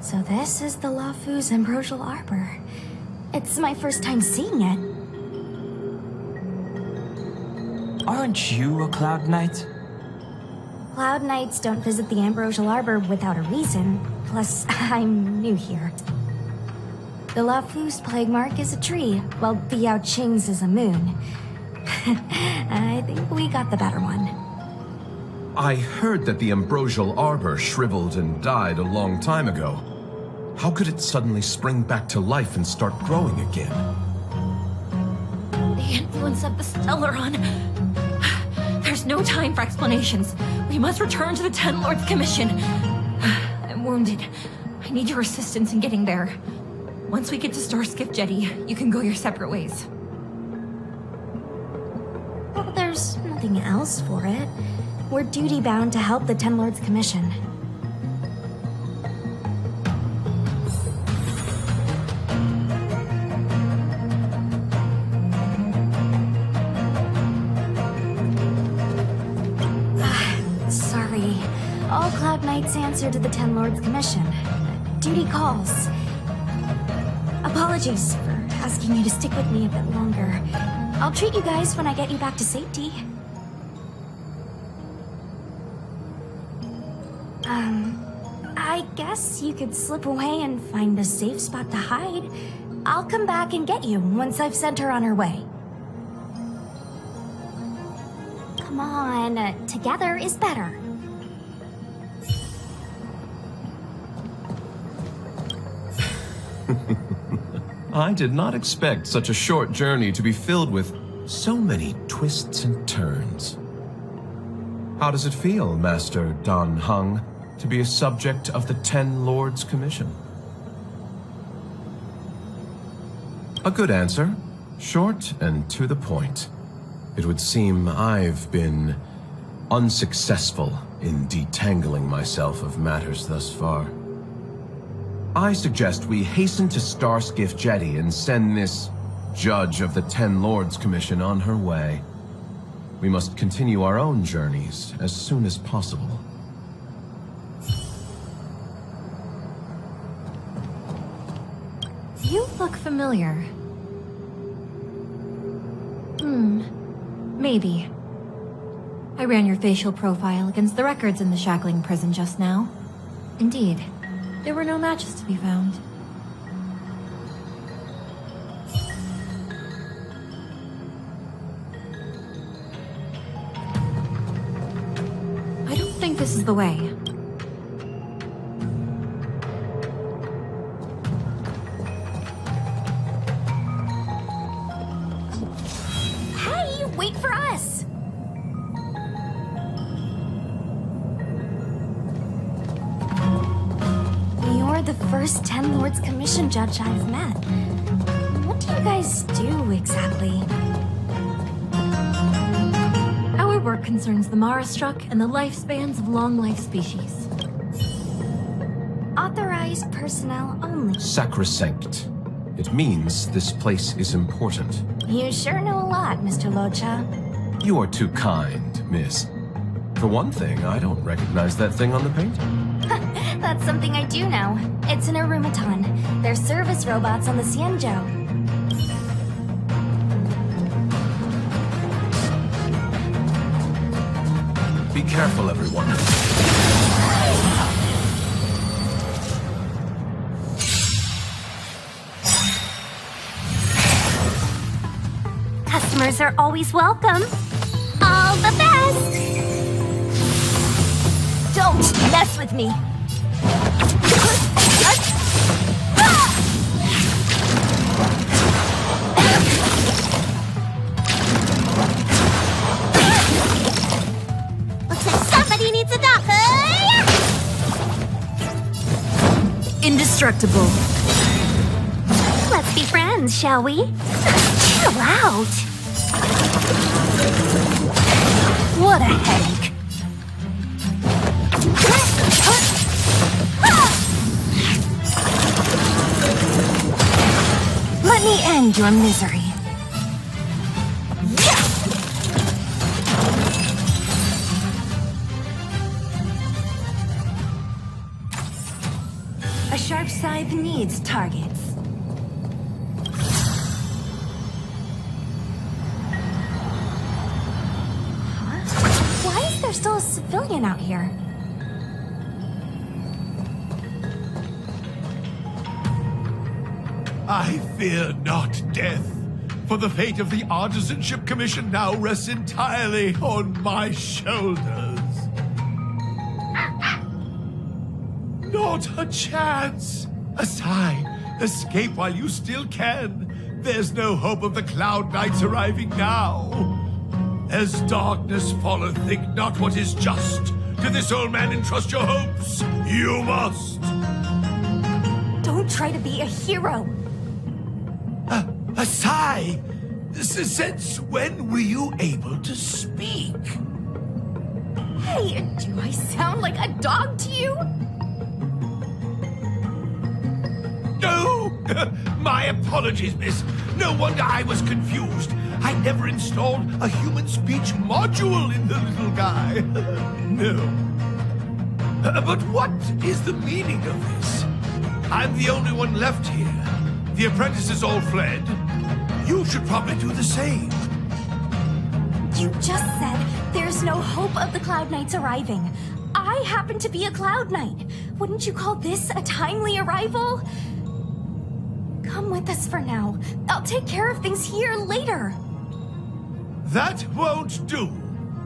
So this is the Lafu's ambrosial arbor. It's my first time seeing it. Aren't you a Cloud Knight? Cloud Knights don't visit the ambrosial arbor without a reason. Plus, I'm new here. The Lafu's plague mark is a tree, while the Yao Qing's is a moon. I think we got the better one. I heard that the ambrosial arbor shriveled and died a long time ago. How could it suddenly spring back to life and start growing again? The influence of the Stellaron. There's no time for explanations. We must return to the Ten Lords Commission. I'm wounded. I need your assistance in getting there. Once we get to Starskiff Jetty, you can go your separate ways. Well, there's nothing else for it. We're duty-bound to help the Ten Lords Commission. Sorry. All Cloud Knights answer to the Ten Lords Commission. Duty calls. Apologies for asking you to stick with me a bit longer. I'll treat you guys when I get you back to safety. I guess you could slip away and find a safe spot to hide. I'll come back and get you once I've sent her on her way. Come on, together is better. I did not expect such a short journey to be filled with so many twists and turns. How does it feel, Master Dan Heng, to be a subject of the Ten Lords Commission? A good answer. Short and to the point. It would seem I've been unsuccessful in detangling myself of matters thus far. I suggest we hasten to Starskiff Jetty and send this Judge of the Ten Lords Commission on her way. We must continue our own journeys as soon as possible. You look familiar. Maybe. I ran your facial profile against the records in the shackling prison just now. Indeed, there were no matches to be found. I don't think this is the way. Hey, wait for us! You're the first Ten Lords Commission judge I've met. What do you guys do exactly? Our work concerns the Marastruck and the lifespans of long-life species. Authorized personnel only. Sacrosanct. It means this place is important. You sure know a lot, Mr. Locha. You are too kind, miss. For one thing, I don't recognize that thing on the painting. That's something I do know. It's an Arumaton. They're service robots on the Xianzhou. Be careful, everyone. Customers are always welcome. All the best! Don't mess with me! Looks like somebody needs a doctor! Indestructible. Let's be friends, shall we? Chill out! What a headache. Let me end your misery. A needs targets. Huh? Why is there still a civilian out here? I fear not death, for the fate of the Artisanship Commission now rests entirely on my shoulders. Not a chance! A sigh. Escape while you still can. There's no hope of the Cloud Knights arriving now. As darkness falleth, think not what is just. To this old man entrust your hopes. You must. Don't try to be a hero. A sigh? Since when were you able to speak? Hey, do I sound like a dog to you? No! My apologies, miss. No wonder I was confused. I never installed a human speech module in the little guy. No. But what is the meaning of this? I'm the only one left here. The apprentices all fled. You should probably do the same. You just said there's no hope of the Cloud Knights arriving. I happen to be a Cloud Knight. Wouldn't you call this a timely arrival? Come with us for now. I'll take care of things here later. That won't do.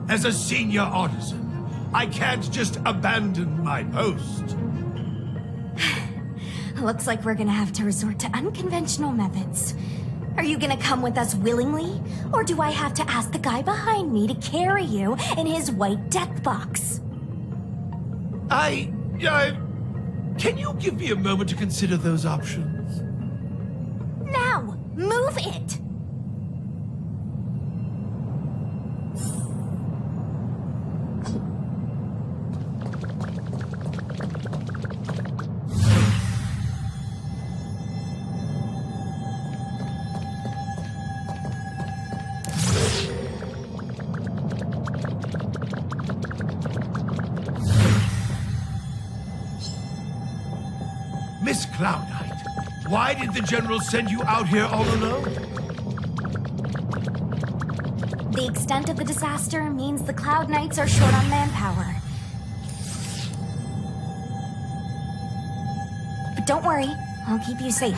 As a senior artisan, I can't just abandon my post. Looks like we're gonna have to resort to unconventional methods. Are you gonna come with us willingly? Or do I have to ask the guy behind me to carry you in his white death box? Can you give me a moment to consider those options? Now, move it! Miss Cloud Knight, why did the General send you out here all alone? The extent of the disaster means the Cloud Knights are short on manpower. But don't worry, I'll keep you safe.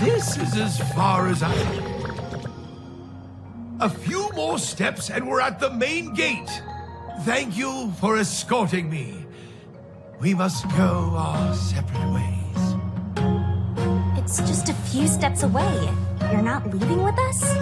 This is as far as I... A few more steps and we're at the main gate. Thank you for escorting me. We must go our separate ways. It's just a few steps away. You're not leaving with us?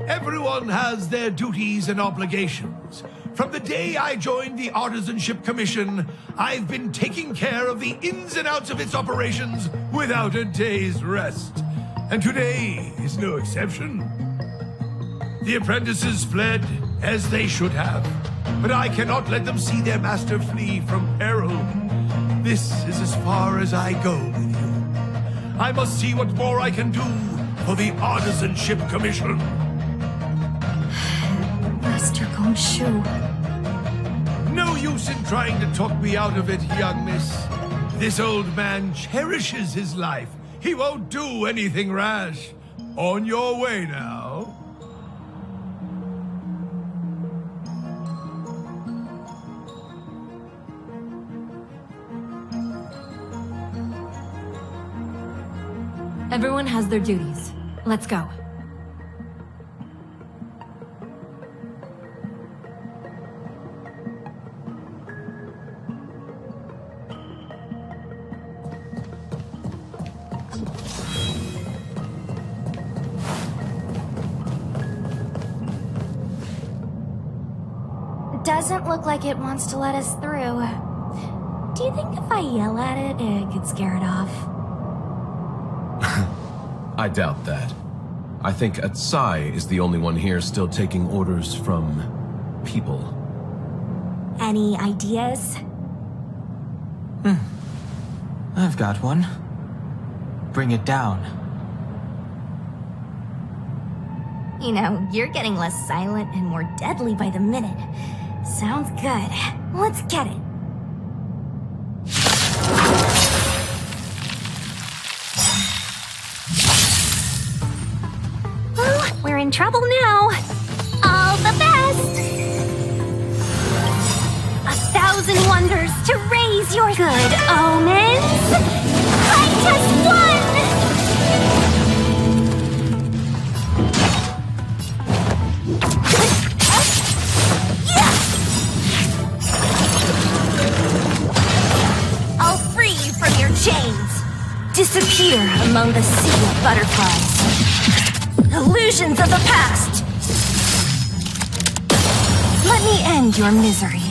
Everyone has their duties and obligations. From the day I joined the Artisanship Commission, I've been taking care of the ins and outs of its operations without a day's rest. And today is no exception. The apprentices fled, as they should have. But I cannot let them see their master flee from peril. This is as far as I go with you. I must see what more I can do for the Artisanship Commission. Master Gongfu. No use in trying to talk me out of it, young miss. This old man cherishes his life. He won't do anything rash. On your way now. Everyone has their duties. Let's go. Doesn't look like it wants to let us through. Do you think if I yell at it, it could scare it off? I doubt that. I think Atsai is the only one here still taking orders from people. Any ideas? I've got one. Bring it down. You know, you're getting less silent and more deadly by the minute. Sounds good. Let's get it. Well, we're in trouble now. All the best! 1,000 wonders to raise your good omens! I just won! I'll free you from your chains! Disappear among the sea of butterflies. Illusions of the past! Let me end your misery.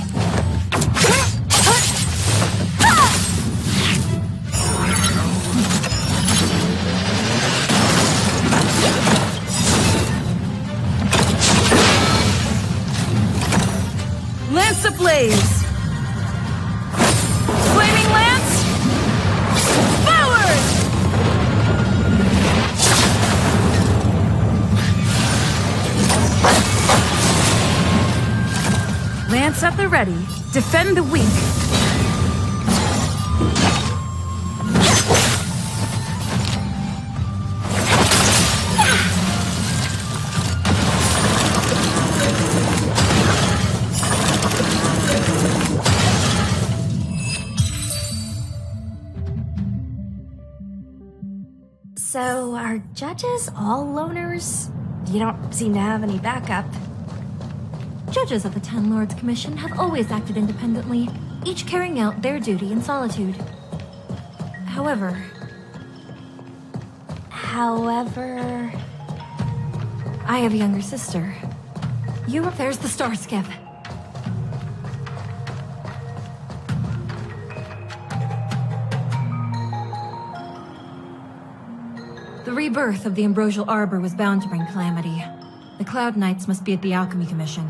Lance ablaze! Flaming lance! Forward! Lance at the ready. Defend the weak. So, are judges all loners? You don't seem to have any backup. Judges of the Ten Lords Commission have always acted independently, each carrying out their duty in solitude. However... I have a younger sister. There's the star skip. The rebirth of the Ambrosial Arbor was bound to bring calamity. The Cloud Knights must be at the Alchemy Commission,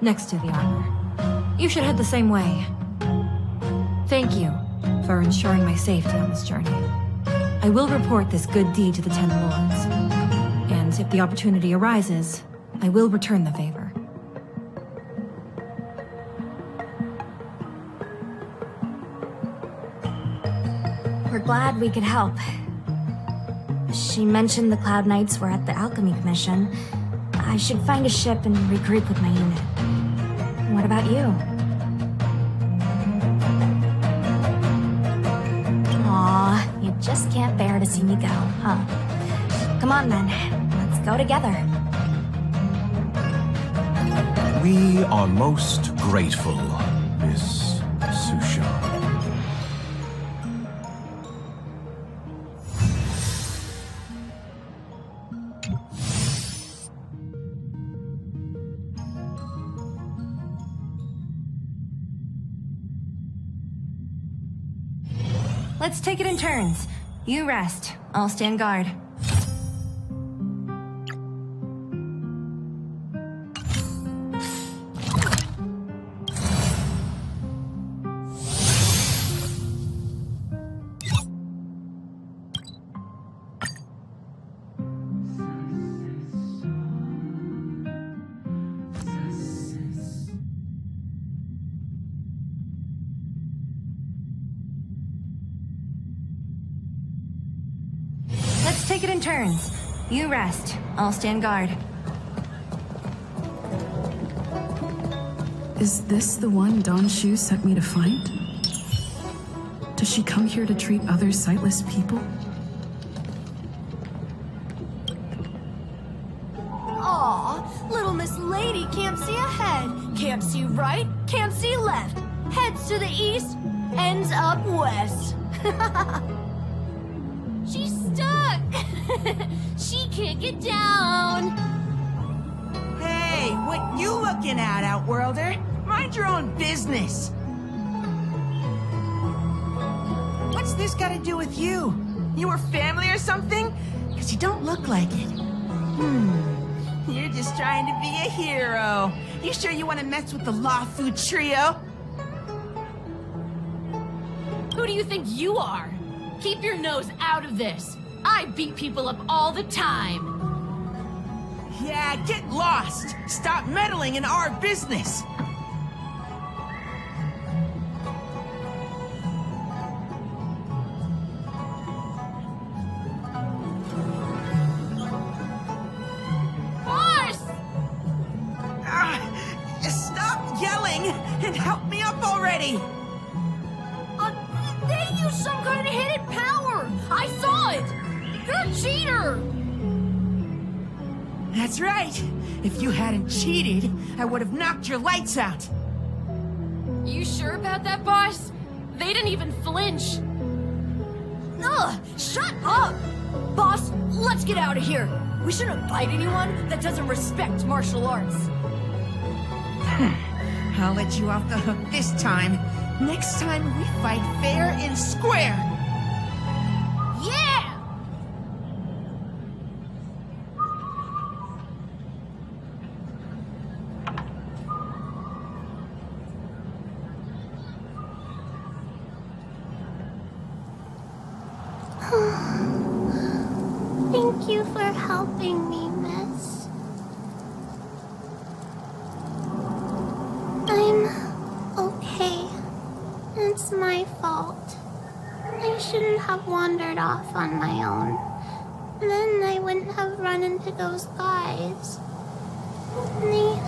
next to the Arbor. You should head the same way. Thank you for ensuring my safety on this journey. I will report this good deed to the Ten Lords, and if the opportunity arises, I will return the favor. We're glad we could help. She mentioned the Cloud Knights were at the Alchemy Commission. I should find a ship and regroup with my unit. What about you? Aw, you just can't bear to see me go, huh? Come on then, let's go together. We are most grateful, Miss Susha. Let's take it in turns. You rest. I'll stand guard. Let's take it in turns. You rest. I'll stand guard. Is this the one Don Shu sent me to find? Does she come here to treat other sightless people? Aw, little Miss Lady can't see ahead, can't see right, can't see left. Heads to the east, ends up west. She's stuck. She can't get down. Hey, what you looking at, Outworlder? Mind your own business. What's this got to do with you? You were family or something? Because you don't look like it. You're just trying to be a hero. You sure you want to mess with the Law Food Trio? do you think you are? Keep your nose out of this. I beat people up all the time. Yeah, get lost! Stop meddling in our business! Boss! Stop yelling and help me up already! They used some kind of hidden power! I saw it! You're a cheater! That's right. If you hadn't cheated, I would have knocked your lights out. You sure about that, boss? They didn't even flinch. Ugh! Shut up! Boss, let's get out of here. We shouldn't fight anyone that doesn't respect martial arts. I'll let you off the hook this time. Next time we fight fair and square. Yeah! Thank you for helping me, miss. I'm okay. It's my fault. I shouldn't have wandered off on my own. Then I wouldn't have run into those guys. And they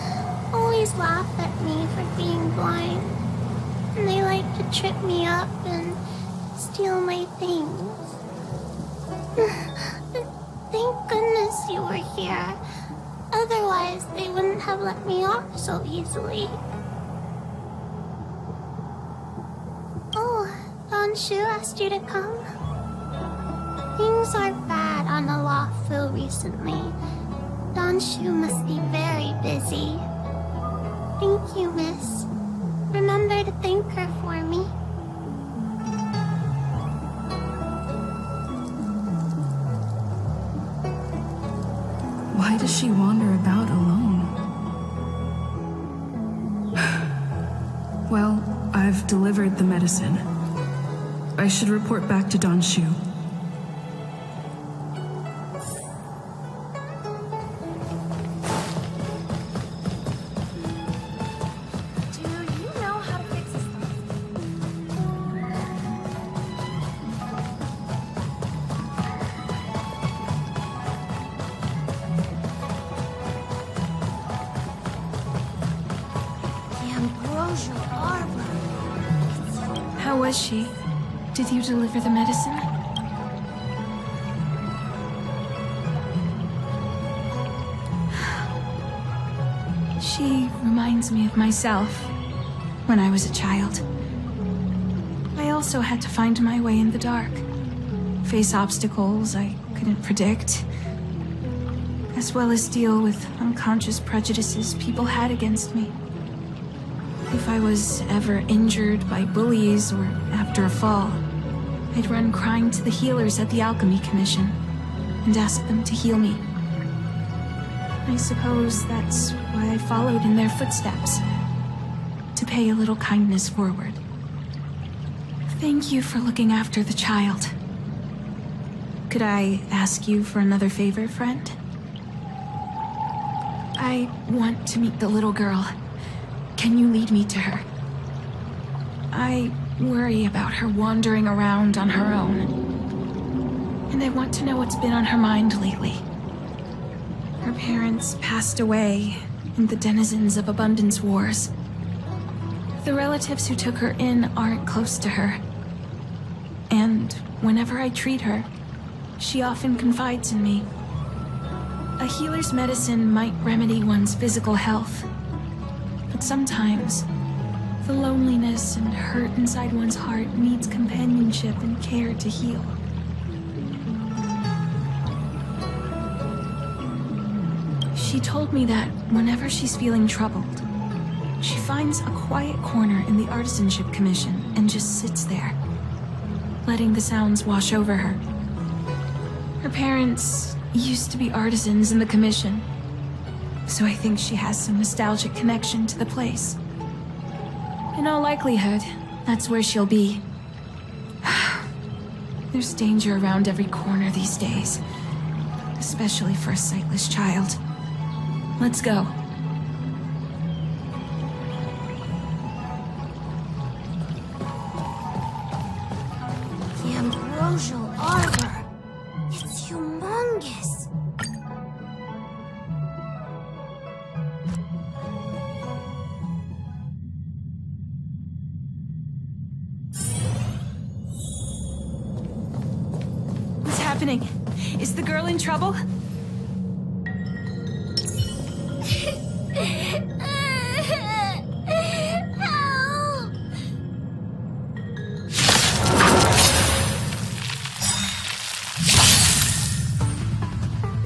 always laugh at me for being blind. And they like to trip me up and steal my things. Thank goodness you were here. Otherwise, they wouldn't have let me off so easily. Oh, Don Shu asked you to come? Things are bad on the Lawfu recently. Don Shu must be very busy. Thank you, miss. Remember to thank her for me. Why does she wander about alone? Well, I've delivered the medicine. I should report back to Don Shu. How was she? Did you deliver the medicine? She reminds me of myself when I was a child. I also had to find my way in the dark, face obstacles I couldn't predict, as well as deal with unconscious prejudices people had against me. If I was ever injured by bullies or after a fall, I'd run crying to the healers at the Alchemy Commission and ask them to heal me. I suppose that's why I followed in their footsteps, to pay a little kindness forward. Thank you for looking after the child. Could I ask you for another favor, friend? I want to meet the little girl. Can you lead me to her? I worry about her wandering around on her own. And I want to know what's been on her mind lately. Her parents passed away in the denizens of Abundance Wars. The relatives who took her in aren't close to her. And whenever I treat her, she often confides in me. A healer's medicine might remedy one's physical health. But sometimes, the loneliness and hurt inside one's heart needs companionship and care to heal. She told me that whenever she's feeling troubled, she finds a quiet corner in the Artisanship Commission and just sits there, letting the sounds wash over her. Her parents used to be artisans in the Commission, so I think she has some nostalgic connection to the place. In all likelihood, that's where she'll be. There's danger around every corner these days, especially for a sightless child. Let's go. The ambrosial arbor. It's humongous. What's happening? Is the girl in trouble? Help!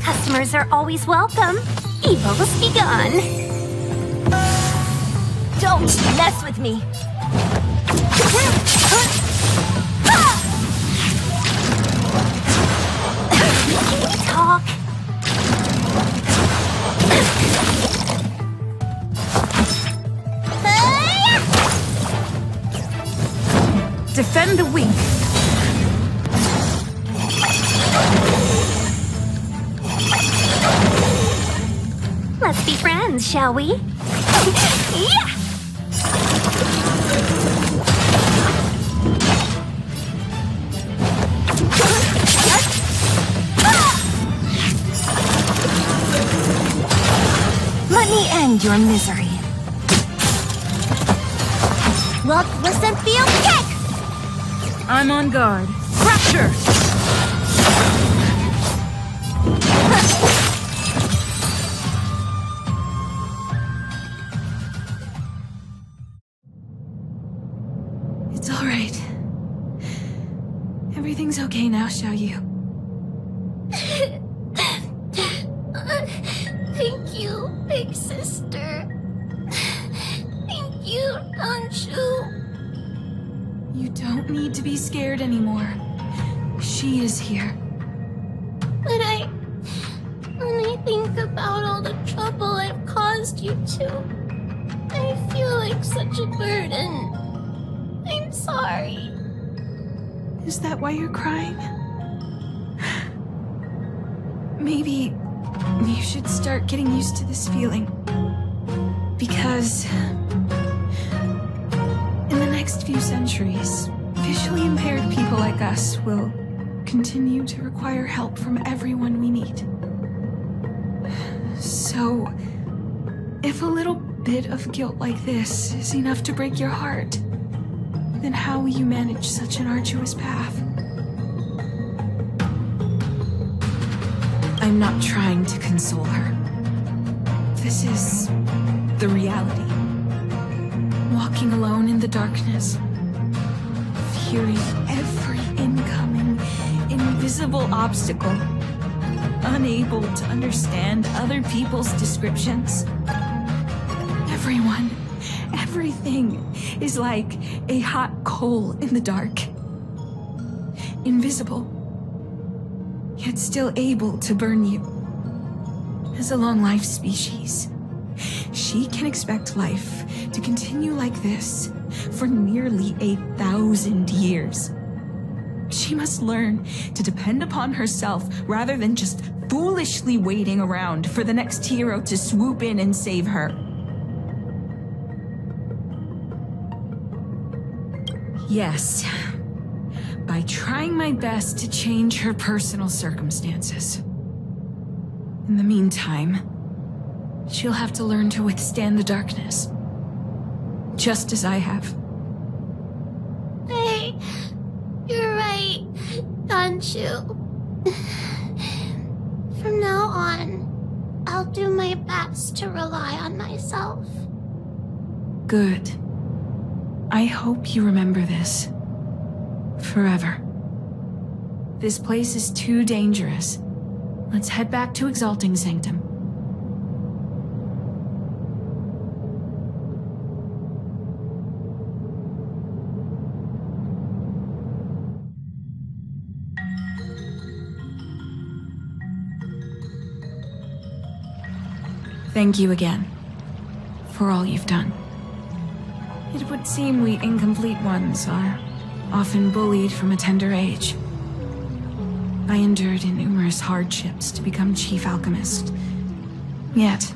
Customers are always welcome. Evil's begun. Don't mess with me. Can we talk? Defend the weak. Let's be friends, shall we? Yeah! Let me end your misery. Look, listen, feel, kick! I'm on guard. Fracture! It's all right. Everything's okay now, Xiaoyu. Thank you, big sister. Thank you, Anshu. You don't need to be scared anymore. She is here. When I think about all the trouble I've caused you two, I feel like such a burden. I'm sorry. Is that why you're crying? Maybe you should start getting used to this feeling. Because in the next few centuries, visually impaired people like us will continue to require help from everyone we meet. So, if a little bit of guilt like this is enough to break your heart, then how will you manage such an arduous path? I'm not trying to console her. This is the reality. Walking alone in the darkness, fearing every incoming, invisible obstacle, unable to understand other people's descriptions. Everyone, everything is like a hot coal in the dark. Invisible, yet still able to burn you. As a long-life species, she can expect life to continue like this for nearly 1,000 years. She must learn to depend upon herself rather than just foolishly waiting around for the next hero to swoop in and save her. Yes, by trying my best to change her personal circumstances. In the meantime, she'll have to learn to withstand the darkness, just as I have. Hey, you're right, Anshu. From now on, I'll do my best to rely on myself. Good. I hope you remember this. Forever. This place is too dangerous. Let's head back to Exalting Sanctum. Thank you again for all you've done. It would seem we incomplete ones are often bullied from a tender age. I endured numerous hardships to become chief alchemist. Yet,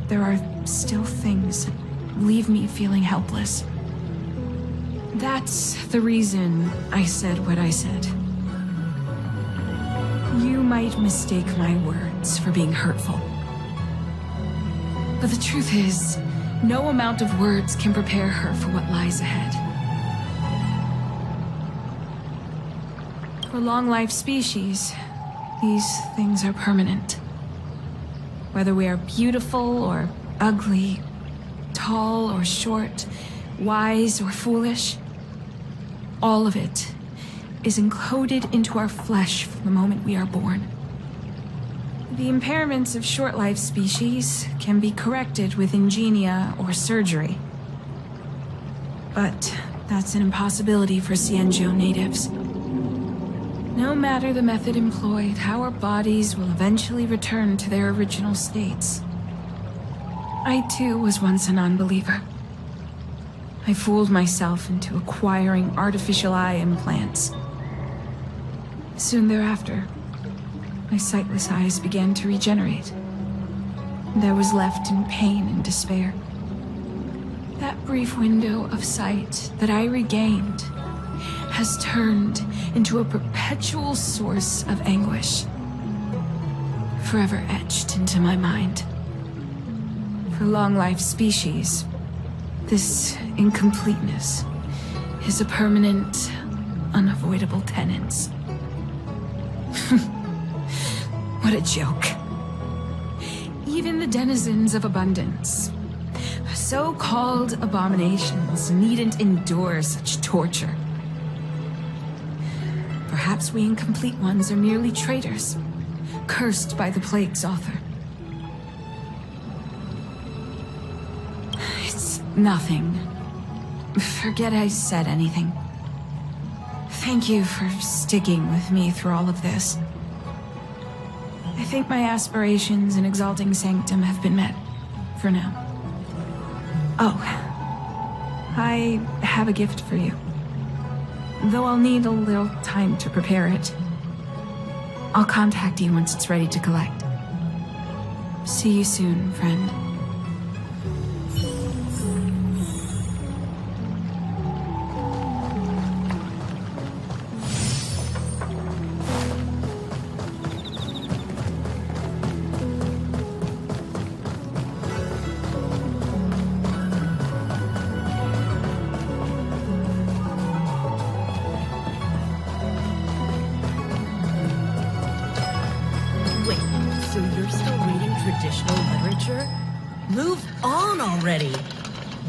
there are still things that leave me feeling helpless. That's the reason I said what I said. You might mistake my words for being hurtful. But the truth is, no amount of words can prepare her for what lies ahead. For long-life species, these things are permanent. Whether we are beautiful or ugly, tall or short, wise or foolish, all of it is encoded into our flesh from the moment we are born. The impairments of short-life species can be corrected with ingenia or surgery. But that's an impossibility for Xianzhou natives. No matter the method employed, our bodies will eventually return to their original states. I too was once a non-believer. I fooled myself into acquiring artificial eye implants. Soon thereafter, my sightless eyes began to regenerate, and I was left in pain and despair. That brief window of sight that I regained has turned into a perpetual source of anguish, forever etched into my mind. For long-life species, this incompleteness is a permanent, unavoidable tenance. What a joke. Even the denizens of abundance, so-called abominations, needn't endure such torture. Perhaps we incomplete ones are merely traitors, cursed by the plague's author. It's nothing. Forget I said anything. Thank you for sticking with me through all of this. I think my aspirations in exalting Sanctum have been met, for now. Oh, I have a gift for you. Though I'll need a little time to prepare it. I'll contact you once it's ready to collect. See you soon, friend.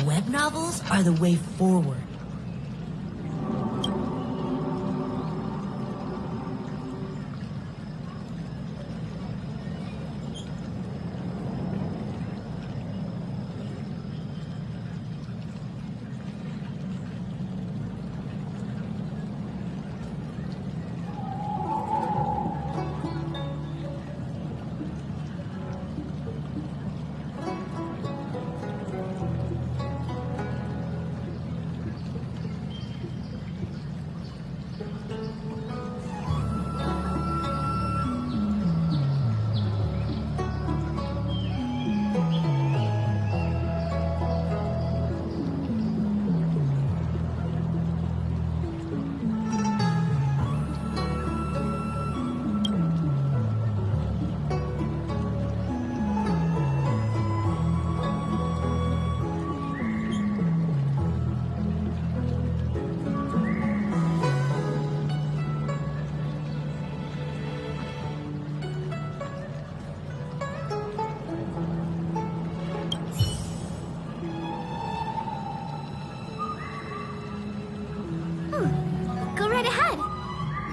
Web novels are the way forward.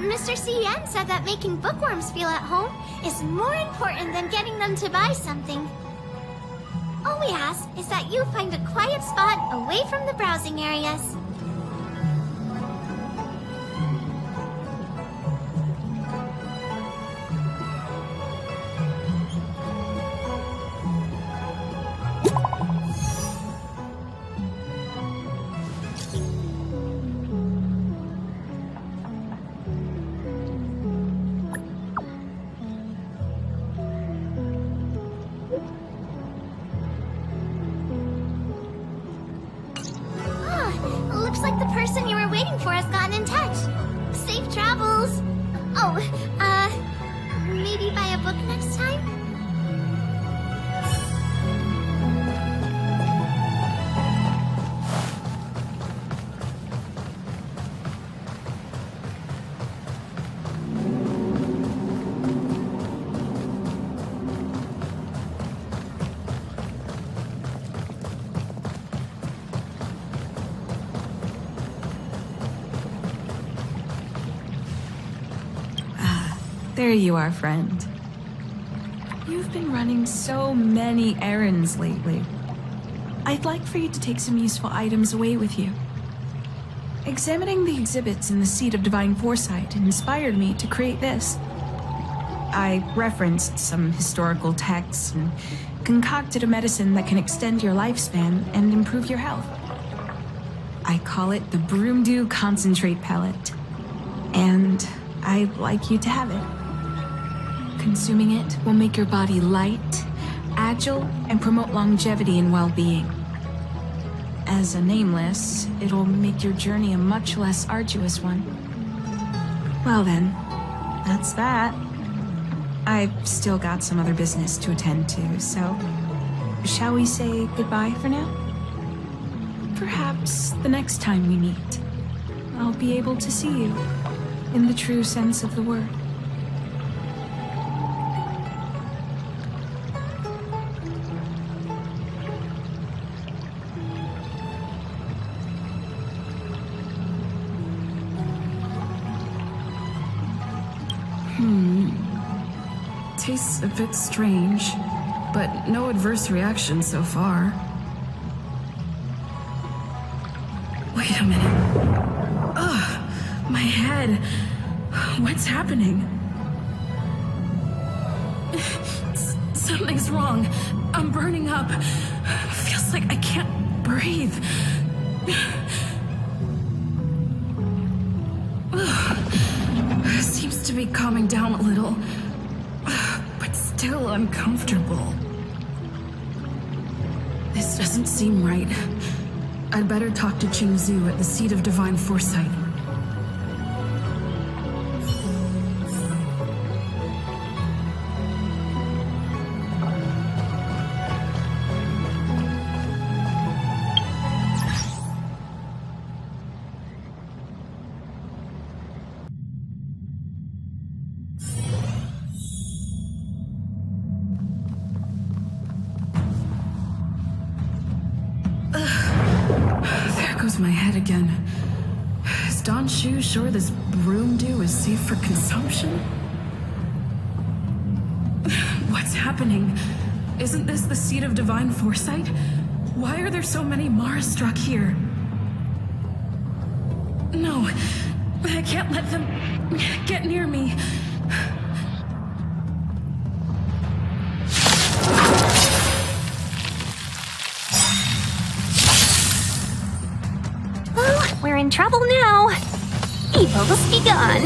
Mr. CN said that making bookworms feel at home is more important than getting them to buy something. All we ask is that you find a quiet spot away from the browsing areas. Oh, maybe buy a book next time? There you are, friend. You've been running so many errands lately. I'd like for you to take some useful items away with you. Examining the exhibits in the Seat of Divine Foresight inspired me to create this. I referenced some historical texts and concocted a medicine that can extend your lifespan and improve your health. I call it the Broomdew Concentrate Pellet, and I'd like you to have it. Consuming it will make your body light, agile, and promote longevity and well-being. As a nameless, it'll make your journey a much less arduous one. Well then, that's that. I've still got some other business to attend to, so shall we say goodbye for now? Perhaps the next time we meet, I'll be able to see you in the true sense of the word. Tastes a bit strange, but no adverse reaction so far. Wait a minute. Ugh, my head. What's happening? Something's wrong. I'm burning up. Feels like I can't breathe. Seems to be calming down a little. Still uncomfortable. This doesn't seem right. I'd better talk to Qingzu at the Seat of Divine Foresight. My head again. Is Don Shu sure this broomdew is safe for consumption? What's happening? Isn't this the Seat of Divine Foresight? Why are there so many Mara struck here? No, I can't let them get near me. We're in trouble now. Evil's begun.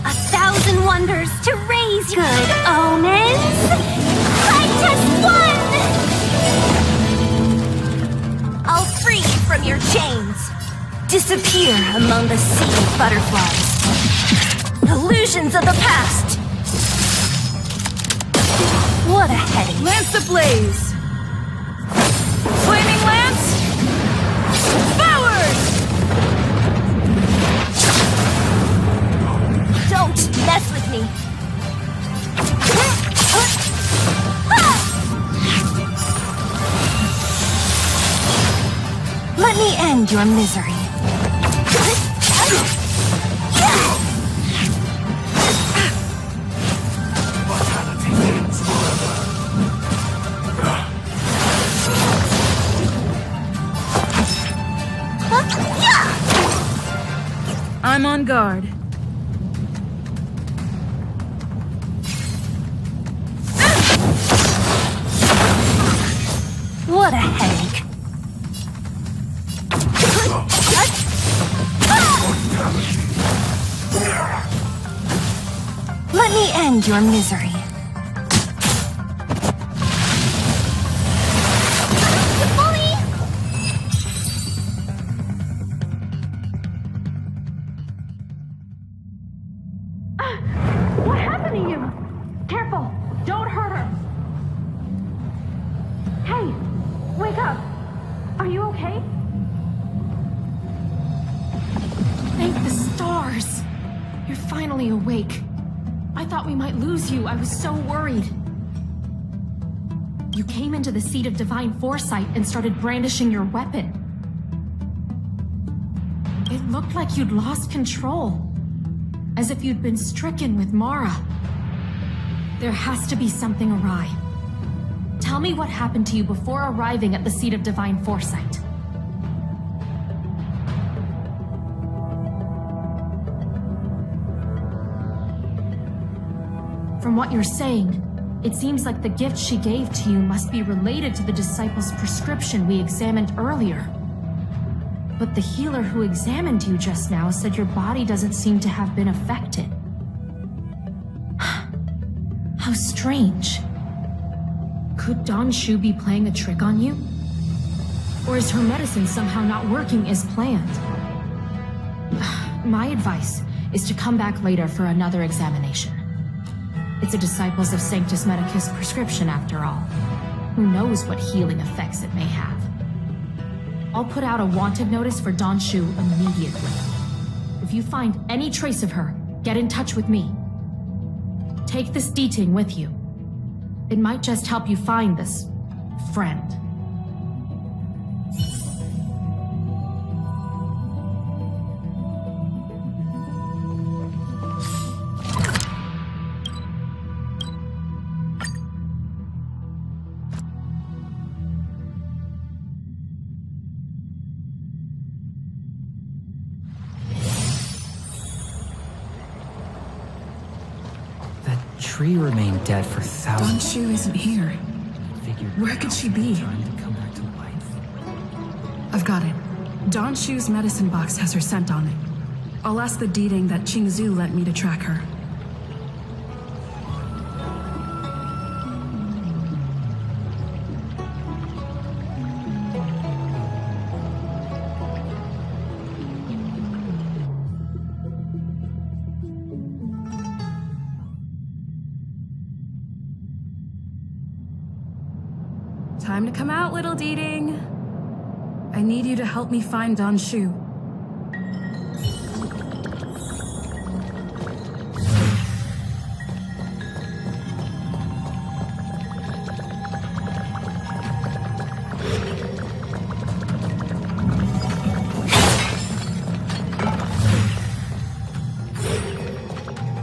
1,000 wonders to raise good omens. Fight us one! I'll free you from your chains. Disappear among the sea of butterflies. Illusions of the past. What a headache. Lance ablaze! Flaming lance! Forward! Don't mess with me. Let me end your misery. I'm on guard. What a headache. Let me end your misery. Careful! Don't hurt her! Hey! Wake up! Are you okay? Thank the stars! You're finally awake. I thought we might lose you. I was so worried. You came into the seat of divine foresight and started brandishing your weapon. It looked like you'd lost control. As if you'd been stricken with Mara. There has to be something awry. Tell me what happened to you before arriving at the seat of divine foresight. From what you're saying, it seems like the gift she gave to you must be related to the disciple's prescription we examined earlier. But the healer who examined you just now said your body doesn't seem to have been affected. How strange. Could Don Shu be playing a trick on you? Or is her medicine somehow not working as planned? My advice is to come back later for another examination. It's a Disciples of Sanctus Medicus prescription after all. Who knows what healing effects it may have. I'll put out a wanted notice for Don Shu immediately. If you find any trace of her, get in touch with me. Take this D-Ting with you. It might just help you find this friend. Tree remained dead for thousands. Don Shu isn't here. Where could she be? Trying to come back to life. I've got it. Don Shu's medicine box has her scent on it. I'll ask the D-Ting that Qingzu lent me to track her. Time to come out, little D-Ting. I need you to help me find Don Shu.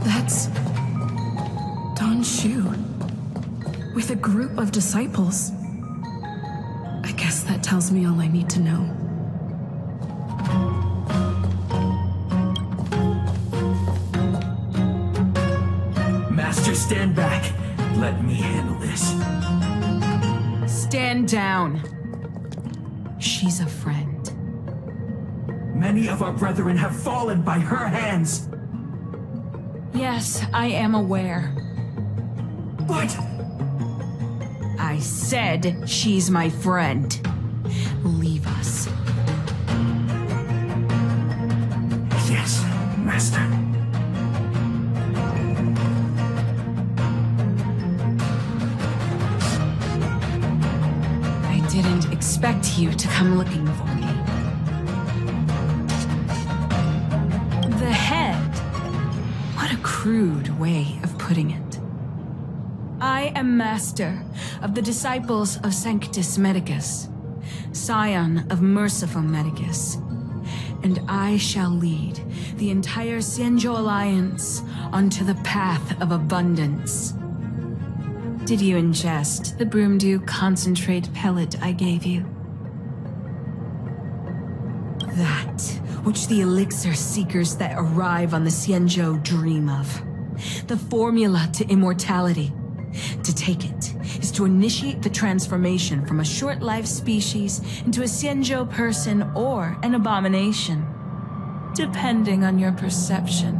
That's Don Shu with a group of disciples. I guess that tells me all I need to know. Master, stand back. Let me handle this. Stand down. She's a friend. Many of our brethren have fallen by her hands. Yes, I am aware. But I said she's my friend. Leave us. yes, Master. I didn't expect you to come looking for me. The head. What a crude way of putting it. I am master of the Disciples of Sanctus Medicus, scion of Merciful Medicus, and I shall lead the entire Xianzhou Alliance onto the path of abundance. Did you ingest the Broomdew concentrate pellet I gave you? That which the elixir seekers that arrive on the Xianzhou dream of. The formula to immortality. To take it is to initiate the transformation from a short-lived species into a Xianzhou person or an abomination, depending on your perception.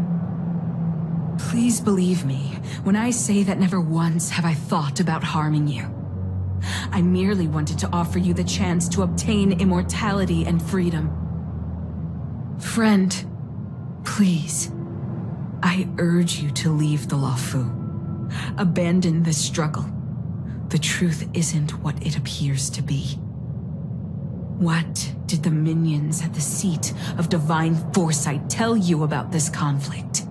Please believe me when I say that never once have I thought about harming you. I merely wanted to offer you the chance to obtain immortality and freedom. Friend, please, I urge you to leave the Luofu. Abandon this struggle. The truth isn't what it appears to be. What did the minions at the seat of divine foresight tell you about this conflict?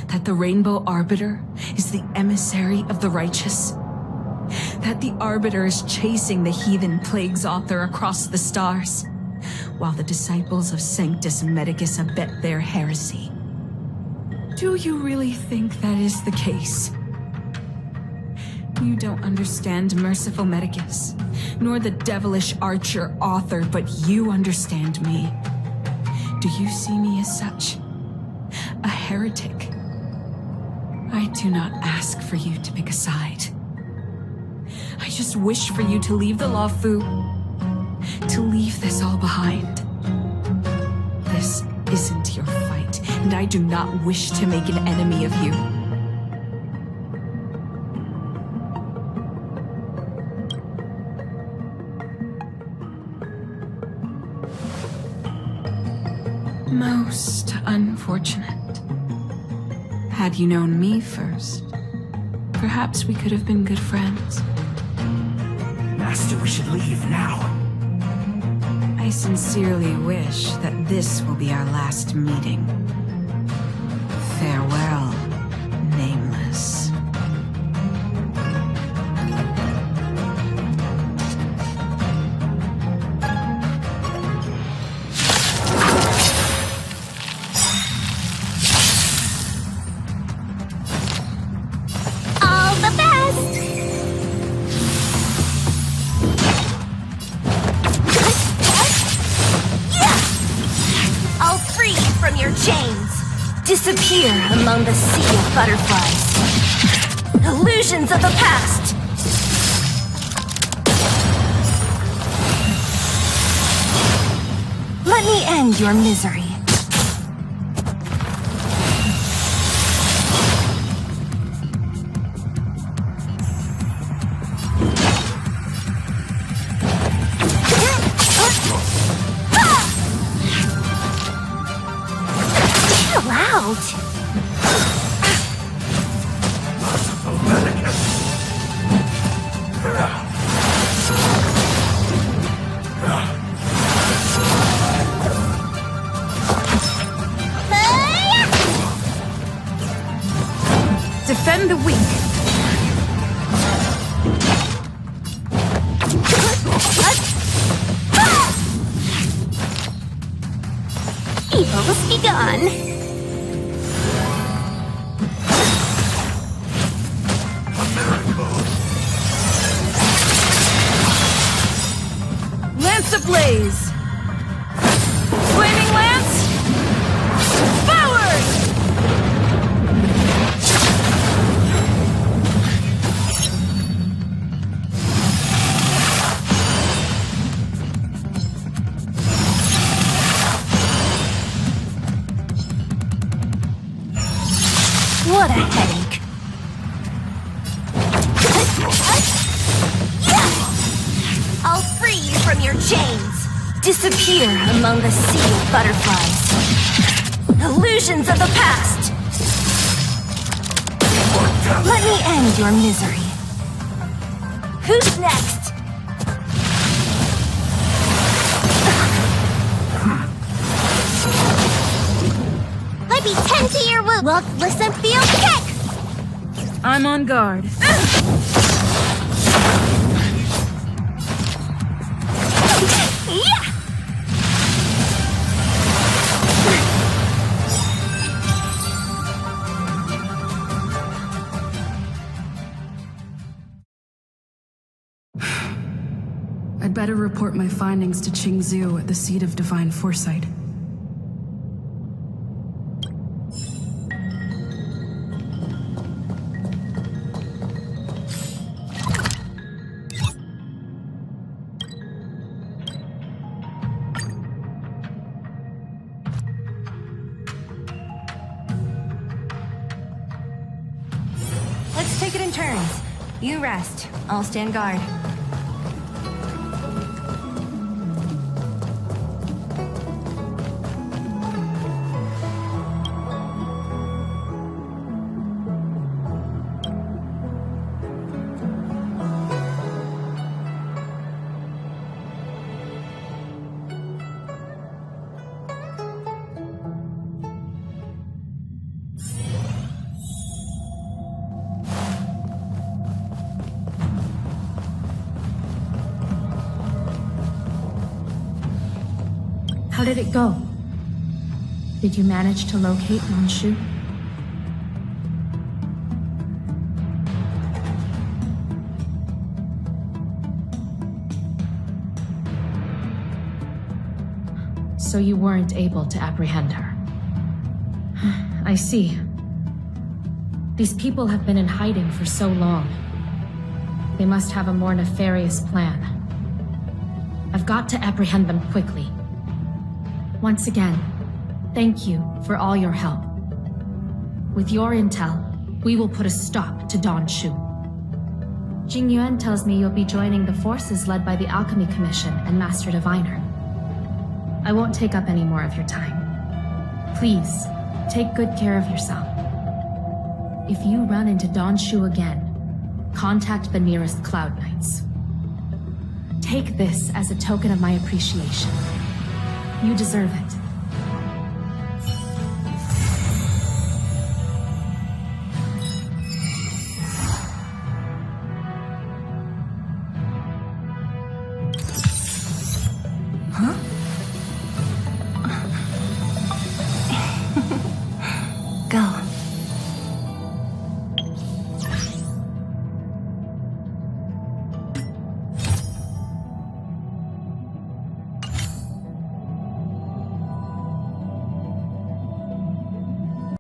That the Rainbow Arbiter is the emissary of the righteous? That the Arbiter is chasing the heathen plague's author across the stars, while the disciples of Sanctus Medicus abet their heresy? Do you really think that is the case? You don't understand Merciful Medicus, nor the devilish archer author, but you understand me. Do you see me as such? A heretic? I do not ask for you to pick a side. I just wish for you to leave the Law Fu, to leave this all behind. This isn't your fight, and I do not wish to make an enemy of you. Most unfortunate. Had you known me first, perhaps we could have been good friends. Master, we should leave now. I sincerely wish that this will be our last meeting. Farewell, Nameless. All the best! I'll free you from your chains. Disappear among the sea of butterflies. Illusions of the past. Let me end your misery. Chill out. Defend the weak. Evils be gone. Lance ablaze! Flaming lance! Forward! What a headache. I'll free you from your chains. Disappear among the sea of butterflies. Illusions of the past. Let me end your misery. Who's next? Let me tend to your wound. Look, listen, feel, kick! I'm on guard. Yeah! I'd better report my findings to Qingzhou at the seat of divine foresight. Let's take it in turns. You rest. I'll stand guard. How did it go? Did you manage to locate Monshu? So you weren't able to apprehend her. I see. These people have been in hiding for so long. They must have a more nefarious plan. I've got to apprehend them quickly. Once again, thank you for all your help. With your intel, we will put a stop to Don Shu. Jing Yuan tells me you'll be joining the forces led by the Alchemy Commission and Master Diviner. I won't take up any more of your time. Please, take good care of yourself. If you run into Don Shu again, contact the nearest Cloud Knights. Take this as a token of my appreciation. You deserve it.